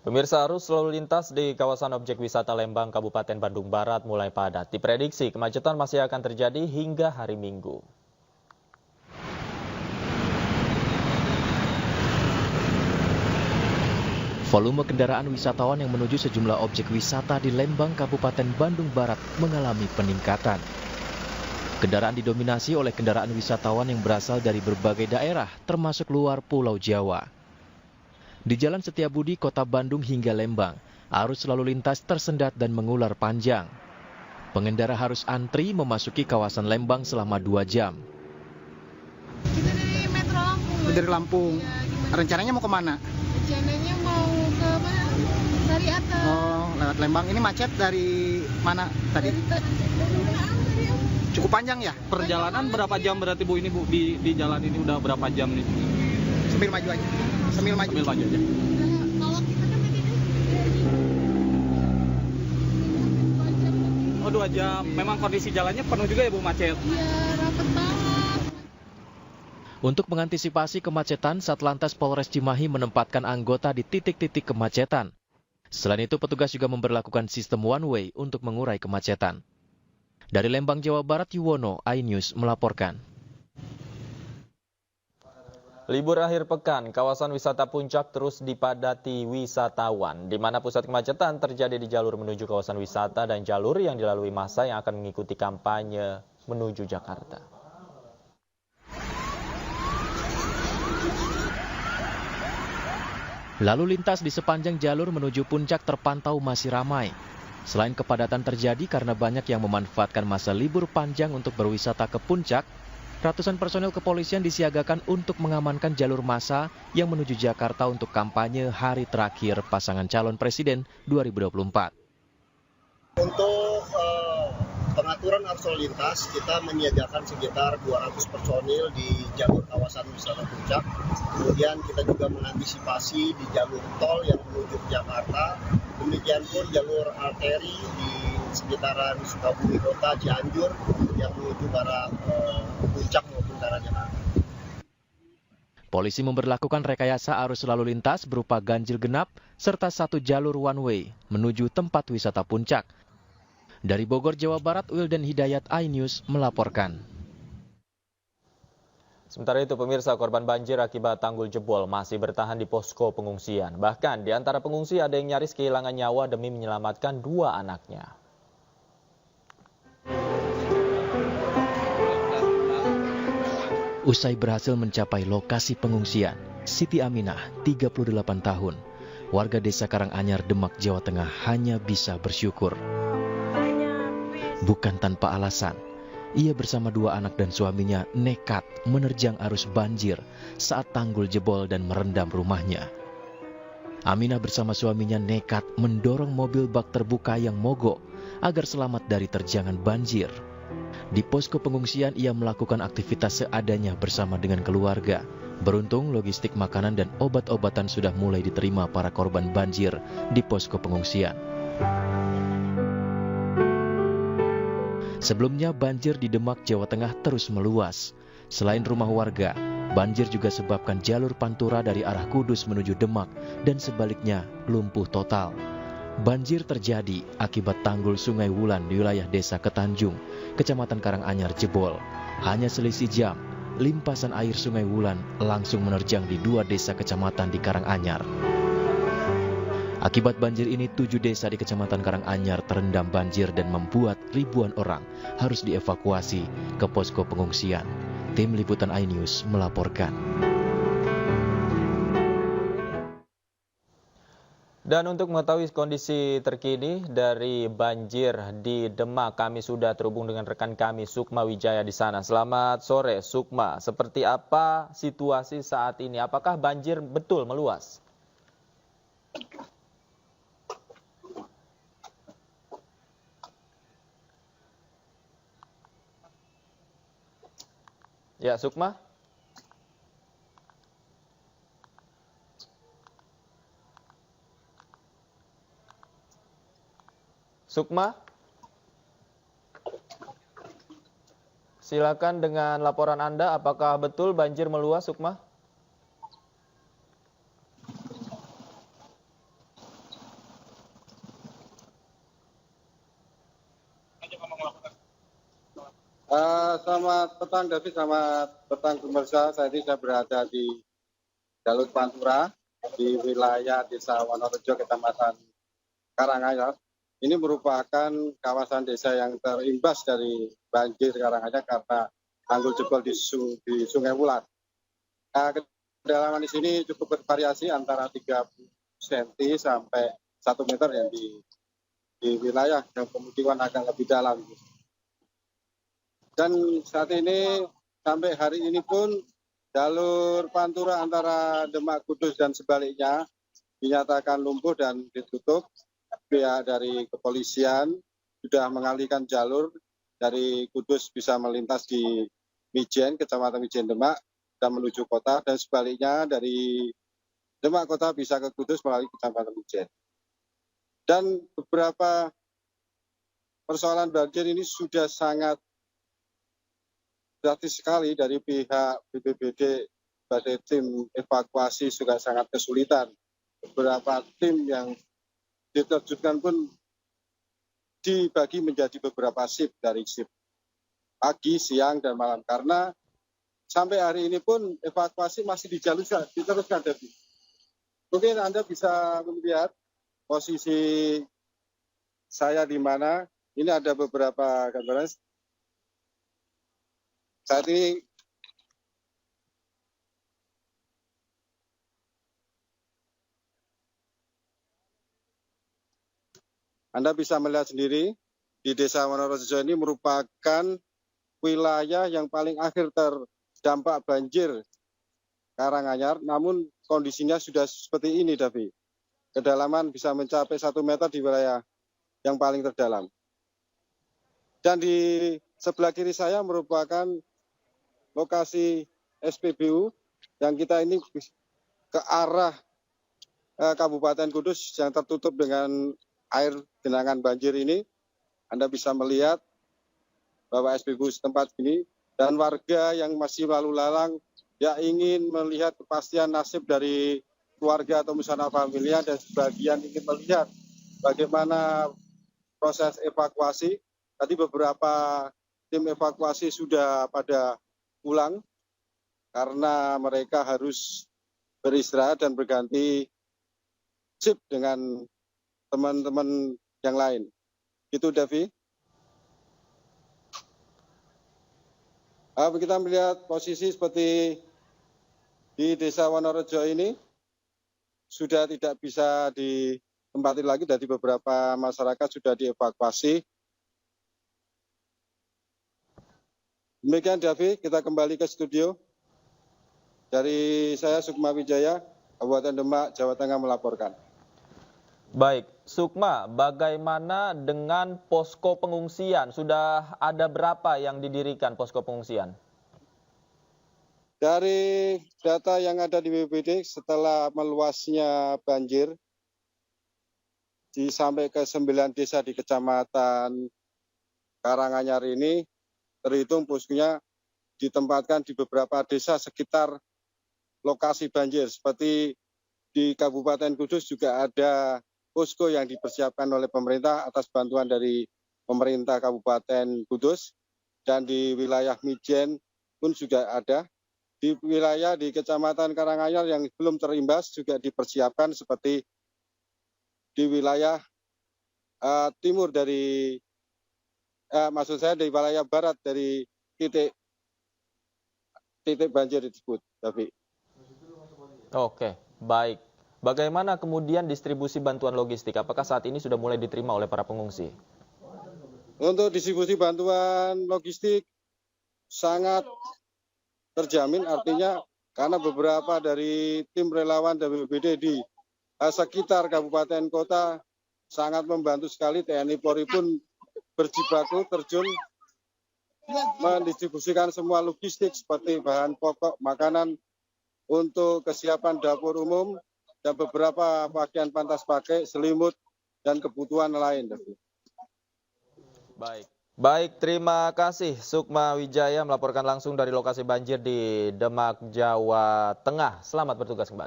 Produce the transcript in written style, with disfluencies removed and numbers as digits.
Pemirsa, arus lalu lintas di kawasan objek wisata Lembang, Kabupaten Bandung Barat mulai padat. Diprediksi kemacetan masih akan terjadi hingga hari Minggu. Volume kendaraan wisatawan yang menuju sejumlah objek wisata di Lembang, Kabupaten Bandung Barat mengalami peningkatan. Kendaraan didominasi oleh kendaraan wisatawan yang berasal dari berbagai daerah, termasuk luar Pulau Jawa. Di Jalan Setiabudi, Kota Bandung hingga Lembang, arus lalu lintas tersendat dan mengular panjang. Pengendara harus antri memasuki kawasan Lembang selama 2 jam. Kita dari Metro Lampung. Dari Lampung. Ya, rencananya mau kemana? Rencananya mau ke mana? Dari atas. Oh, lewat Lembang. Ini macet dari mana tadi? Cukup panjang ya? Perjalanan berapa jam berarti Bu ini Bu di jalan ini udah berapa jam nih? Sambil maju aja. Sambil maju aja. Kalau kita kan tadi Oh 2 jam. Memang kondisi jalannya penuh juga ya Bu, macet? Iya, rapet banget. Untuk mengantisipasi kemacetan, Satlantas Polres Cimahi menempatkan anggota di titik-titik kemacetan. Selain itu, petugas juga memberlakukan sistem one way untuk mengurai kemacetan. Dari Lembang, Jawa Barat, Yuwono, iNews melaporkan. Libur akhir pekan, kawasan wisata Puncak terus dipadati wisatawan, di mana pusat kemacetan terjadi di jalur menuju kawasan wisata dan jalur yang dilalui massa yang akan mengikuti kampanye menuju Jakarta. Lalu lintas di sepanjang jalur menuju Puncak terpantau masih ramai. Selain kepadatan terjadi karena banyak yang memanfaatkan masa libur panjang untuk berwisata ke Puncak, ratusan personel kepolisian disiagakan untuk mengamankan jalur massa yang menuju Jakarta untuk kampanye hari terakhir pasangan calon presiden 2024. Untuk pengaturan arus lalu lintas, kita menyiagakan sekitar 200 personil di jalur kawasan wisata Puncak. Kemudian kita juga mengantisipasi di jalur tol yang menuju Jakarta. Demikian pun jalur arteri di sekitaran Sukabumi Kota, Cianjur yang menuju ke arah Puncak maupun ke arah Jakarta. Polisi memberlakukan rekayasa arus lalu lintas berupa ganjil genap serta 1 jalur one way menuju tempat wisata Puncak. Dari Bogor, Jawa Barat, Wildan Hidayat, iNews melaporkan. Sementara itu, pemirsa, korban banjir akibat tanggul jebol masih bertahan di posko pengungsian. Bahkan di antara pengungsi ada yang nyaris kehilangan nyawa demi menyelamatkan 2 anaknya. Usai berhasil mencapai lokasi pengungsian, Siti Aminah, 38 tahun, warga desa Karanganyar, Demak, Jawa Tengah hanya bisa bersyukur. Bukan tanpa alasan, ia bersama 2 anak dan suaminya nekat menerjang arus banjir saat tanggul jebol dan merendam rumahnya. Aminah bersama suaminya nekat mendorong mobil bak terbuka yang mogok agar selamat dari terjangan banjir. Di posko pengungsian ia melakukan aktivitas seadanya bersama dengan keluarga. Beruntung logistik makanan dan obat-obatan sudah mulai diterima para korban banjir di posko pengungsian. Sebelumnya banjir di Demak, Jawa Tengah terus meluas. Selain rumah warga, banjir juga sebabkan jalur Pantura dari arah Kudus menuju Demak dan sebaliknya lumpuh total. Banjir terjadi akibat tanggul Sungai Wulan di wilayah Desa Ketanjung, Kecamatan Karanganyar jebol. Hanya selisih jam, limpasan air Sungai Wulan langsung menerjang di 2 desa kecamatan di Karanganyar. Akibat banjir ini 7 desa di Kecamatan Karanganyar terendam banjir dan membuat ribuan orang harus dievakuasi ke posko pengungsian. Tim Liputan iNews melaporkan. Dan untuk mengetahui kondisi terkini dari banjir di Demak, kami sudah terhubung dengan rekan kami Sukma Wijaya di sana. Selamat sore Sukma, seperti apa situasi saat ini? Apakah banjir betul meluas? Ya, Sukma. Sukma. Silakan dengan laporan Anda, apakah betul banjir meluas, Sukma? Selamat petang, David. Selamat petang, pemirsa. Saat ini saya berada di jalur Pantura di wilayah Desa Wonorejo, Kecamatan Karanganyar. Ini merupakan kawasan desa yang terimbas dari banjir Karanganyar karena tanggul jebol di Sungai Wulan. Kedalaman di sini cukup bervariasi antara 30 cm sampai 1 meter yang di wilayah yang kemudian agak lebih dalam. Dan saat ini sampai hari ini pun jalur Pantura antara Demak Kudus dan sebaliknya dinyatakan lumpuh dan ditutup. Pihak dari kepolisian sudah mengalihkan jalur dari Kudus bisa melintas di Mijen, Kecamatan Mijen Demak dan menuju kota, dan sebaliknya dari Demak kota bisa ke Kudus melalui Kecamatan Mijen. Dan beberapa persoalan banjir ini sudah sangat gratis sekali. Dari pihak BPBD sebagai tim evakuasi juga sangat kesulitan. Beberapa tim yang diterjunkan pun dibagi menjadi beberapa shift, dari shift pagi, siang, dan malam. Karena sampai hari ini pun evakuasi masih diteruskan. Mungkin Anda bisa melihat posisi saya di mana. Ini ada beberapa gambaran. Saat ini Anda bisa melihat sendiri, di Desa Wonorejo ini merupakan wilayah yang paling akhir terdampak banjir Karanganyar, namun kondisinya sudah seperti ini, Davi. Kedalaman bisa mencapai 1 meter di wilayah yang paling terdalam. Dan di sebelah kiri saya merupakan lokasi SPBU yang kita ini ke arah Kabupaten Kudus yang tertutup dengan air genangan banjir ini. Anda bisa melihat bahwa SPBU setempat ini dan warga yang masih lalu lalang yang ingin melihat kepastian nasib dari keluarga atau misalnya familia, dan sebagian ingin melihat bagaimana proses evakuasi. Tadi beberapa tim evakuasi sudah pada pulang karena mereka harus beristirahat dan berganti shift dengan teman-teman yang lain. Itu, Davi. Kita melihat posisi seperti di Desa Wonorejo ini sudah tidak bisa ditempati lagi. Dari beberapa masyarakat sudah dievakuasi. Demikian, Davi, kita kembali ke studio. Dari saya, Sukma Wijaya, Kabupaten Demak, Jawa Tengah melaporkan. Baik, Sukma, bagaimana dengan posko pengungsian? Sudah ada berapa yang didirikan posko pengungsian? Dari data yang ada di BPBD, setelah meluasnya banjir sampai ke 9 desa di Kecamatan Karanganyar ini, terhitung poskonya ditempatkan di beberapa desa sekitar lokasi banjir. Seperti di Kabupaten Kudus juga ada posko yang dipersiapkan oleh pemerintah atas bantuan dari pemerintah Kabupaten Kudus, dan di wilayah Mijen pun juga ada. Di wilayah di Kecamatan Karanganyar yang belum terimbas juga dipersiapkan, seperti di wilayah timur dari maksud saya di wilayah barat dari titik banjir tersebut, Tapi. Oke, baik. Bagaimana kemudian distribusi bantuan logistik? Apakah saat ini sudah mulai diterima oleh para pengungsi? Untuk distribusi bantuan logistik sangat terjamin, artinya karena beberapa dari tim relawan dan BPBD di sekitar kabupaten kota sangat membantu sekali. TNI Polri pun berjibaku terjun mendistribusikan semua logistik seperti bahan pokok, makanan untuk kesiapan dapur umum, dan beberapa pakaian pantas pakai, selimut, dan kebutuhan lain. Baik, terima kasih Sukma Wijaya melaporkan langsung dari lokasi banjir di Demak, Jawa Tengah. Selamat bertugas kembali.